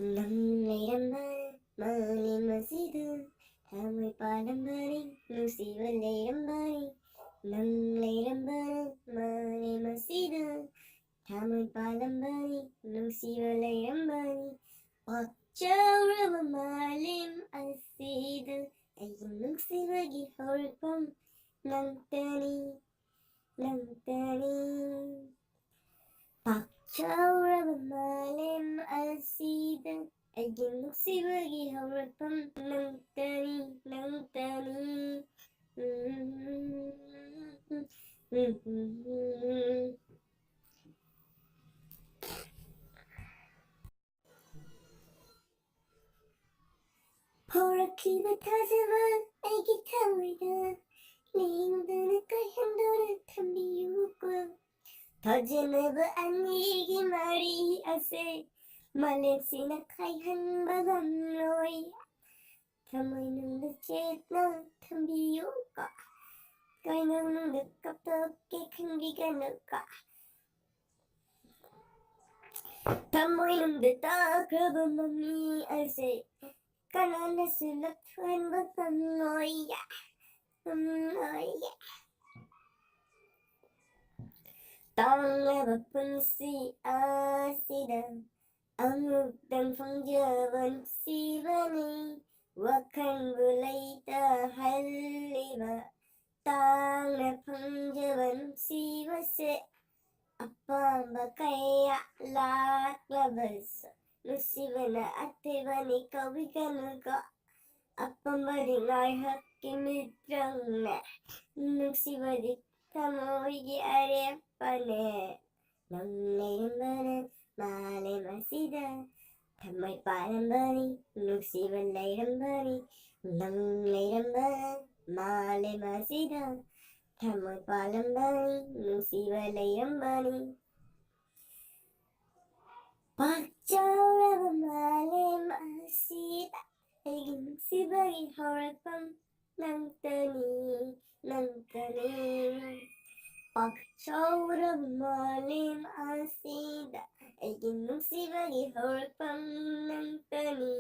Nang leiram malem thamoi pllm nusiva leiram bani. Nang leiram malem thamoi pllm nusiva leiram bani. Pakchaurava malem asida ayun nuksivagi horpam nangtani. Pakchaurava malem asida ayun nuksivagi horpam nangtani. 호락키가 타자와 애기 타오이다 내용도는 까향도는 탐비우고 더제네버 아니기 말이 아세 말레시나 카이한 바감로이 thamoi chết nó thâm biếu cả coi nâng được cấp tơ cái khăn đi cái nữa cả thamoi được ta cơ bờ mami ai sẽ cái nó là sự lập thuần bất tâm ngồi ya tông là bậc phân si asida amuk dan phong giờ vẫn si bani wakan bulaita halliba tang na pangjaban sivase apa bakaya lak labas nusivana atevani kaviganuga apa maringai hakimitrang na nusivadi thamoi arepane nang leiram malem asida thamoi pllm nusiva leiram bani. Nang leiram malem asida thamoi pllm nusiva leiram bani. Pakchaurava malem asida ayun nuksivagi horpam nangtani. Pakchaurava malem asida ayun nuksivagi horpam nangtani.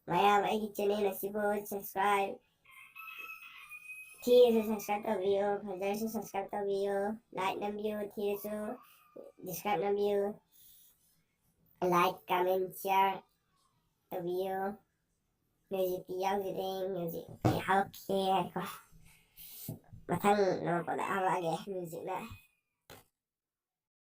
Maya cái channel là subscribe thì subscribe tao video phải ra subscribe tao video like năm video thì subscribe năm video like comment share tao video music video gì đây music ok quá mà thằng nó có đã vào cái music này